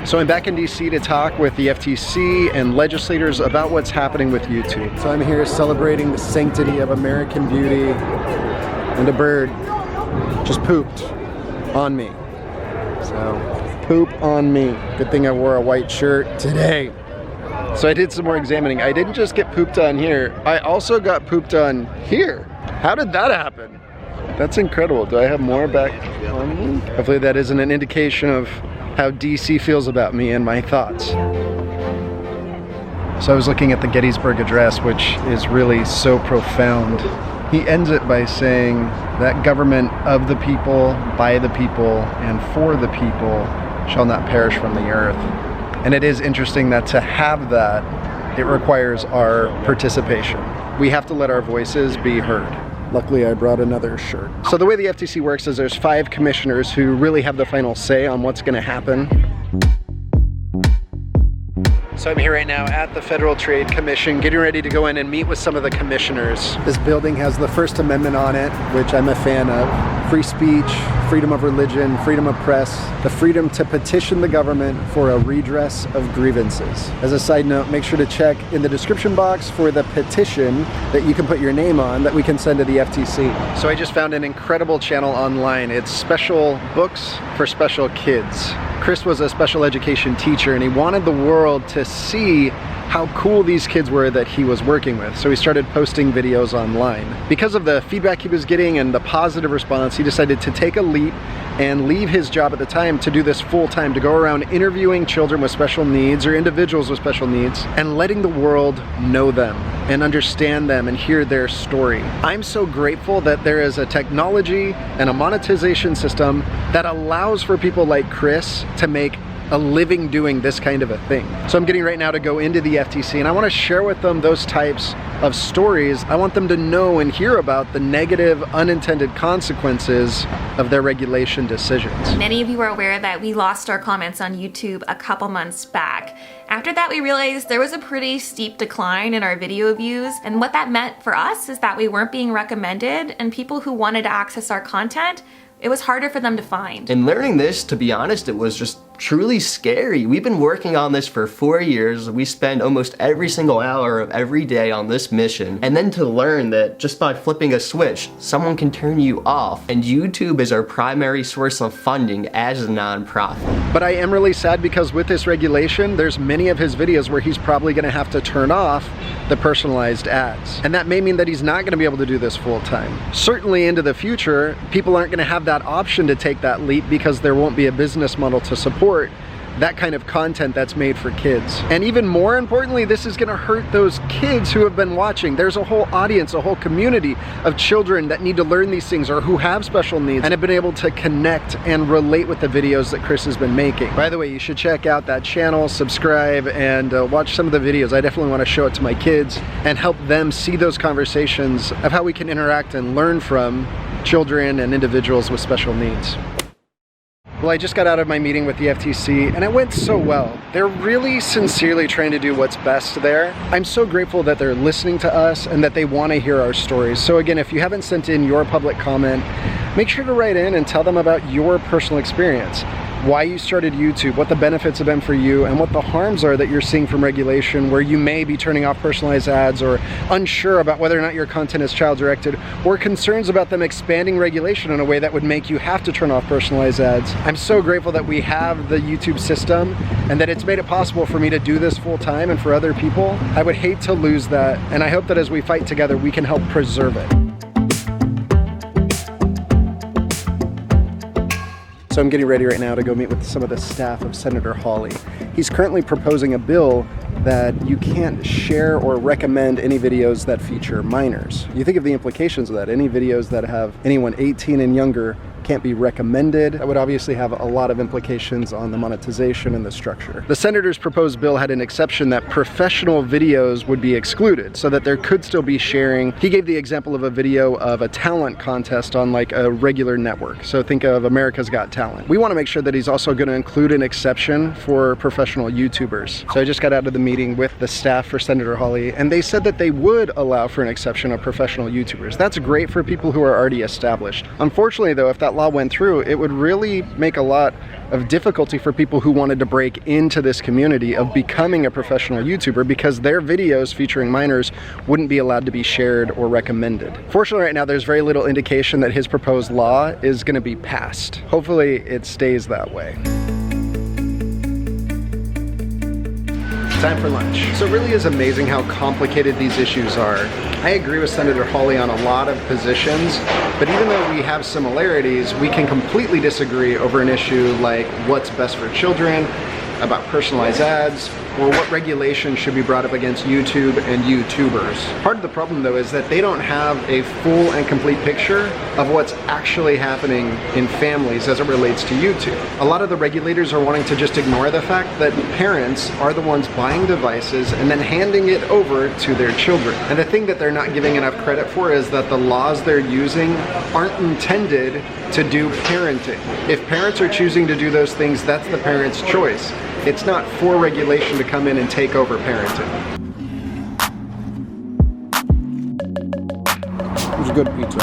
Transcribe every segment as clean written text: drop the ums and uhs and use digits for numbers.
So I'm back in DC to talk with the FTC and legislators about what's happening with YouTube. So I'm here celebrating the sanctity of American Beauty, and a bird just pooped on me. So, poop on me. Good thing I wore a white shirt today. So I did some more examining. I didn't just get pooped on here, I also got pooped on here. How did that happen? That's incredible. Do I have more back on me? Hopefully that isn't an indication of how DC feels about me and my thoughts. So I was looking at the Gettysburg Address, which is really so profound. He ends it by saying that government of the people, by the people, and for the people shall not perish from the earth. And it is interesting that to have that, it requires our participation. We have to let our voices be heard. Luckily, I brought another shirt. So the way the FTC works is there's 5 commissioners who really have the final say on what's going to happen. So I'm here right now at the Federal Trade Commission, getting ready to go in and meet with some of the commissioners. This building has the First Amendment on it, which I'm a fan of. Free speech, freedom of religion, freedom of press, the freedom to petition the government for a redress of grievances. As a side note, make sure to check in the description box for the petition that you can put your name on that we can send to the FTC. So I just found an incredible channel online. It's special books for special kids. Chris was a special education teacher and he wanted the world to see how cool these kids were that he was working with. So he started posting videos online. Because of the feedback he was getting and the positive response, he decided to take a leap and leave his job at the time to do this full time, to go around interviewing children with special needs or individuals with special needs and letting the world know them and understand them and hear their story. I'm so grateful that there is a technology and a monetization system that allows for people like Chris to make a living doing this kind of a thing. So I'm getting right now to go into the FTC and I want to share with them those types of stories. I want them to know and hear about the negative unintended consequences of their regulation decisions. Many of you are aware that we lost our comments on YouTube a couple months back. After that, we realized there was a pretty steep decline in our video views, and what that meant for us is that we weren't being recommended, and people who wanted to access our content, it was harder for them to find. And learning this, to be honest, it was just truly scary. We've been working on this for 4 years. We spend almost every single hour of every day on this mission. And then to learn that just by flipping a switch, someone can turn you off. And YouTube is our primary source of funding as a nonprofit. But I am really sad because with this regulation, there's many of his videos where he's probably gonna have to turn off the personalized ads. And that may mean that he's not gonna be able to do this full time. Certainly into the future, people aren't gonna have that option to take that leap because there won't be a business model to support that kind of content that's made for kids. And even more importantly, this is gonna hurt those kids who have been watching. There's a whole audience, a whole community of children that need to learn these things or who have special needs and have been able to connect and relate with the videos that Chris has been making. By the way, you should check out that channel, subscribe, and watch some of the videos. I definitely wanna show it to my kids and help them see those conversations of how we can interact and learn from children and individuals with special needs. Well, I just got out of my meeting with the FTC and it went so well. They're really sincerely trying to do what's best there. I'm so grateful that they're listening to us and that they want to hear our stories. So again, if you haven't sent in your public comment, make sure to write in and tell them about your personal experience. Why you started YouTube, what the benefits have been for you, and what the harms are that you're seeing from regulation where you may be turning off personalized ads or unsure about whether or not your content is child-directed, or concerns about them expanding regulation in a way that would make you have to turn off personalized ads. I'm so grateful that we have the YouTube system and that it's made it possible for me to do this full time and for other people. I would hate to lose that, and I hope that as we fight together, we can help preserve it. So I'm getting ready right now to go meet with some of the staff of Senator Hawley. He's currently proposing a bill that you can't share or recommend any videos that feature minors. You think of the implications of that. Any videos that have anyone 18 and younger can't be recommended. That would obviously have a lot of implications on the monetization and the structure. The senator's proposed bill had an exception that professional videos would be excluded so that there could still be sharing. He gave the example of a video of a talent contest on like a regular network. So think of America's Got Talent. We want to make sure that he's also going to include an exception for professional YouTubers. So I just got out of the meeting with the staff for Senator Hawley and they said that they would allow for an exception of professional YouTubers. That's great for people who are already established. Unfortunately though, if that that law went through, it would really make a lot of difficulty for people who wanted to break into this community of becoming a professional YouTuber, because their videos featuring minors wouldn't be allowed to be shared or recommended. Fortunately, right now there's very little indication that his proposed law is going to be passed. Hopefully it stays that way. Time for lunch. So it really is amazing how complicated these issues are. I agree with Senator Hawley on a lot of positions, but even though we have similarities, we can completely disagree over an issue like what's best for children, about personalized ads, or what regulation should be brought up against YouTube and YouTubers. Part of the problem though is that they don't have a full and complete picture of what's actually happening in families as it relates to YouTube. A lot of the regulators are wanting to just ignore the fact that parents are the ones buying devices and then handing it over to their children. And the thing that they're not giving enough credit for is that the laws they're using aren't intended to do parenting. If parents are choosing to do those things, that's the parent's choice. It's not for regulation to come in and take over parenting. It was a good pizza.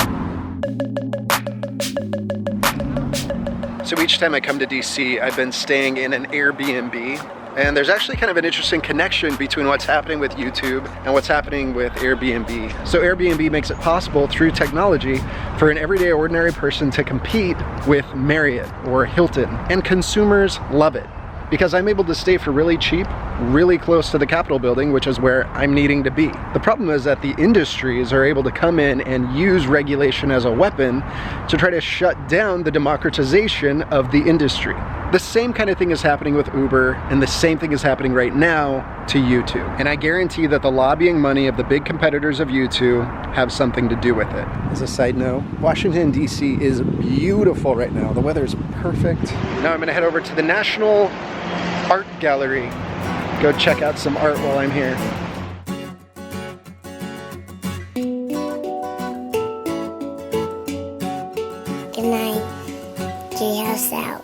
So each time I come to DC, I've been staying in an Airbnb. And there's actually kind of an interesting connection between what's happening with YouTube and what's happening with Airbnb. So Airbnb makes it possible through technology for an everyday ordinary person to compete with Marriott or Hilton. And consumers love it, because I'm able to stay for really cheap, really close to the Capitol building, which is where I'm needing to be. The problem is that the industries are able to come in and use regulation as a weapon to try to shut down the democratization of the industry. The same kind of thing is happening with Uber, and the same thing is happening right now to YouTube. And I guarantee that the lobbying money of the big competitors of YouTube have something to do with it. As a side note, Washington, D.C. is beautiful right now. The weather is perfect. Now I'm gonna head over to the National Art Gallery. Go check out some art while I'm here. Good night. Treehouse out.